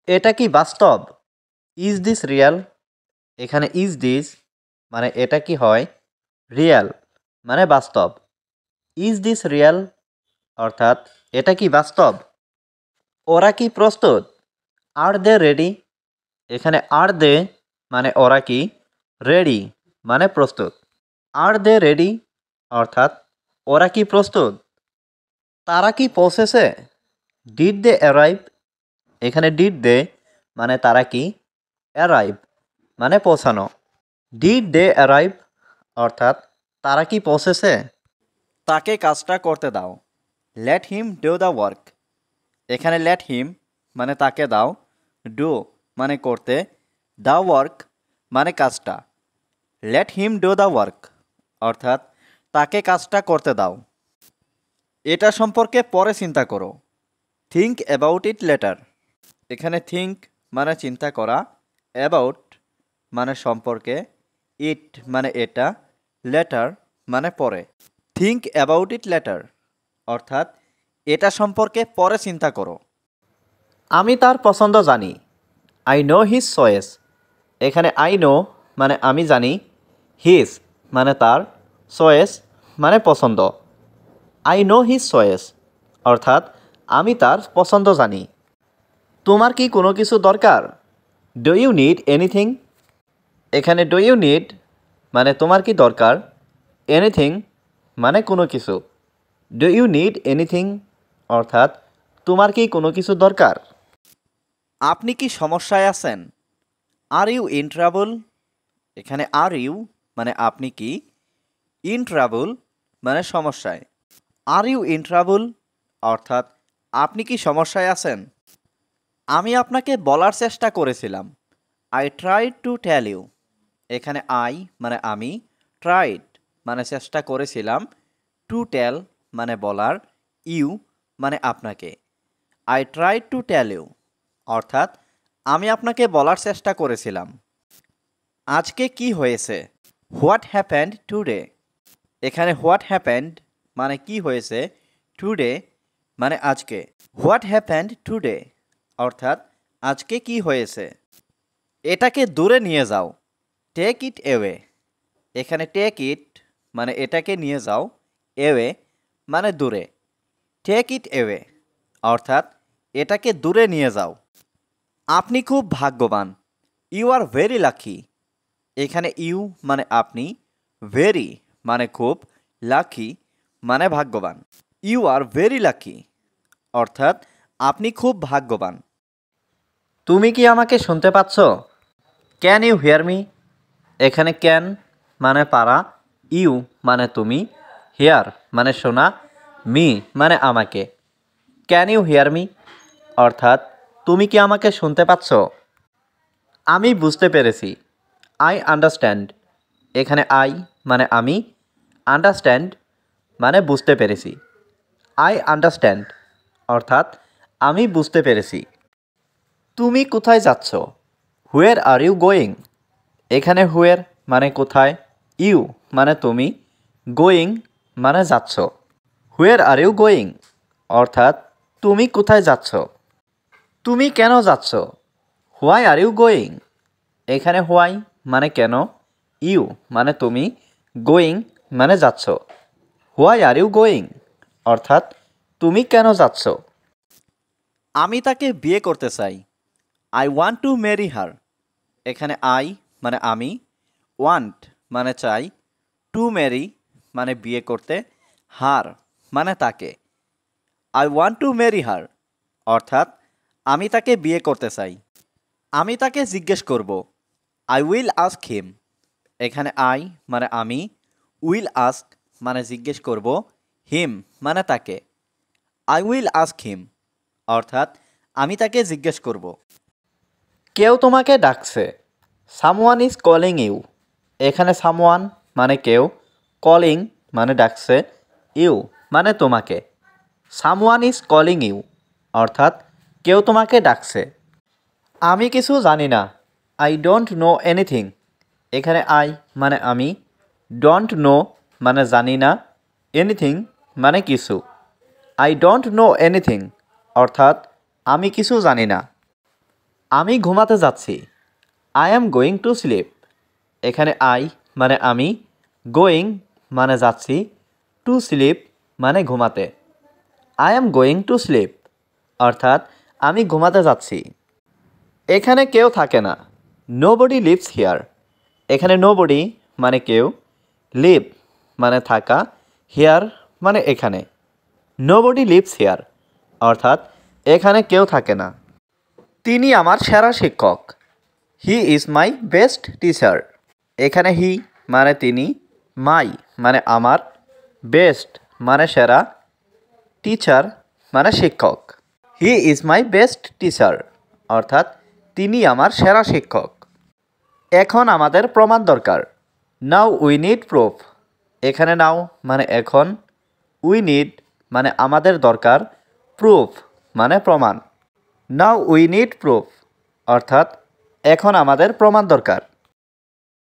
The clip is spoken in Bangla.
এটা কি বাস্তব? Is this Real? এখানে ইজ দিস মানে এটা কি হয়, রিয়াল মানে বাস্তব। ইজ দিস রিয়াল অর্থাৎ এটা কি বাস্তব? ওরা কি প্রস্তুত? আর দে রেডি? এখানে আর দে মানে ওরা কি, রেডি মানে প্রস্তুত। আর দে রেডি অর্থাৎ ওরা কি প্রস্তুত? তারা কি পৌঁছেছে? Did they arrive? এখানে ডিড দে মানে তারা কি, অ্যারাইভ মানে পৌঁছানো। ডিড দে অ্যারাইভ অর্থাৎ তারা কি পৌঁছেছে? তাকে কাজটা করতে দাও। Let him do the work. এখানে লেট হিম মানে তাকে দাও, ডু মানে করতে, দ্য ওয়ার্ক মানে কাজটা। Let him do the work অর্থাৎ তাকে কাজটা করতে দাও। এটা সম্পর্কে পরে চিন্তা করো। Think about it later. এখানে থিঙ্ক মানে চিন্তা করা, অ্যাবাউট মানে সম্পর্কে, ইট মানে এটা, লেটার মানে পরে। থিঙ্ক অ্যাবাউট ইট লেটার অর্থাৎ এটা সম্পর্কে পরে চিন্তা করো। আমি তার পছন্দ জানি। I know his choice. এখানে আই নো মানে আমি জানি, হিজ মানে তার, চয়েস মানে পছন্দ। আই নো হিজ চয়েস অর্থাৎ আমি তার পছন্দ জানি। তোমার কি কোনো কিছু দরকার? Do you need anything? এখানে ডু ইউ নিড মানে তোমার কি দরকার, এনিথিং মানে কোনো কিছু। ডু ইউ নিড এনিথিং অর্থাৎ তোমার কি কোনো কিছু দরকার? আপনি কি সমস্যায় আছেন? Are you in trouble? এখানে আর ইউ মানে আপনি কি, ইন ট্রাবল মানে সমস্যায়। আর ইউ ইন ট্রাবল অর্থাৎ আপনি কি সমস্যায় আছেন? আমি আপনাকে বলার চেষ্টা করেছিলাম। I tried to tell you. এখানে আই মানে আমি, ট্রাইড মানে চেষ্টা করেছিলাম, টু টেল মানে বলার, ইউ মানে আপনাকে। I tried to tell you অর্থাৎ আমি আপনাকে বলার চেষ্টা করেছিলাম। আজকে কি হয়েছে? What happened today? এখানে হোয়াট হ্যাপেন্ড মানে কি হয়েছে, টুডে মানে আজকে। হোয়াট হ্যাপেন্ড টুডে অর্থাৎ আজকে কি হয়েছে। এটাকে দূরে নিয়ে যাও। Take it away. এখানে টেক ইট মানে এটাকে নিয়ে যাও, এওয়ে মানে দূরে। টেক ইট এওয়ে অর্থাৎ এটাকে দূরে নিয়ে যাও। আপনি খুব ভাগ্যবান। You are very lucky. এখানে ইউ মানে আপনি, ভেরি মানে খুব, লাকি মানে ভাগ্যবান। ইউ আর ভেরি লাকি অর্থাৎ আপনি খুব ভাগ্যবান। তুমি কি আমাকে শুনতে পাচ্ছ? Can you hear me? এখানে ক্যান মানে পারা, ইউ মানে তুমি, হিয়ার মানে শোনা, মি মানে আমাকে। ক্যান ইউ হিয়ার মি অর্থাৎ তুমি কি আমাকে শুনতে পাচ্ছ? আমি বুঝতে পেরেছি। I understand. এখানে আই মানে আমি, আন্ডারস্ট্যান্ড মানে বুঝতে পেরেছি। আই আন্ডারস্ট্যান্ড অর্থাৎ আমি বুঝতে পেরেছি। তুমি কোথায় যাচ্ছ? হুয়ের আর ইউ গোয়িং? এখানে হুয়ের মানে কোথায়, ইউ মানে তুমি, গোয়িং মানে যাচ্ছ। হুয়ের আর ইউ গোয়িং অর্থাৎ তুমি কোথায় যাচ্ছ? তুমি কেন যাচ্ছ? Why are you going? এখানে হোয়াই মানে কেন, ইউ মানে তুমি, গোয়িং মানে যাচ্ছ। হোয়াই আর ইউ গোয়িং অর্থাৎ তুমি কেন যাচ্ছ? আমি তাকে বিয়ে করতে চাই। I want to marry her. এখানে আই মানে আমি, ওয়ান্ট মানে চাই, টু ম্যারি মানে বিয়ে করতে, হার মানে তাকে। I want to marry her অর্থাৎ আমি তাকে বিয়ে করতে চাই। আমি তাকে জিজ্ঞেস করব। I will ask him. এখানে আই মানে আমি, উইল আস্ক মানে জিজ্ঞেস করব, হিম মানে তাকে। আই উইল আস্ক হিম অর্থাৎ আমি তাকে জিজ্ঞেস করব। কেউ তোমাকে ডাকছে। Someone is calling you. এখানে সামওয়ান মানে কেউ, কলিং মানে ডাকছে, ইউ মানে তোমাকে। সামওয়ান ইজ কলিং ইউ অর্থাৎ কেউ তোমাকে ডাকছে। আমি কিছু জানি না। I don't know anything. এখানে আই মানে আমি, ডোন্ট নো মানে জানি না, এনিথিং মানে কিছু। আই ডোন্ট নো এনিথিং অর্থাৎ আমি কিছু জানি না। আমি ঘুমাতে যাচ্ছি। I am going to sleep. এখানে আই মানে আমি, গোয়িং মানে যাচ্ছি, টু স্লিপ মানে ঘুমাতে। I am going to sleep অর্থাৎ আমি ঘুমাতে যাচ্ছি। এখানে কেউ থাকে না। Nobody lives here. এখানে নোবডি মানে কেউ, লিভ মানে থাকা, হিয়ার মানে এখানে। নোবডি লিভস হিয়ার অর্থাৎ এখানে কেউ থাকে না। তিনি আমার সেরা শিক্ষক। He is my best teacher. এখানে হি মানে তিনি, মাই মানে আমার, বেস্ট মানে সেরা, টিচার মানে শিক্ষক। He is my best teacher অর্থাৎ তিনি আমার সেরা শিক্ষক। এখন আমাদের প্রমাণ দরকার। Now we need proof. এখানে নাও মানে এখন, উই নিড মানে আমাদের দরকার, প্রুফ মানে প্রমাণ। নাও উই নিড প্রুফ অর্থাৎ এখন আমাদের প্রমাণ দরকার।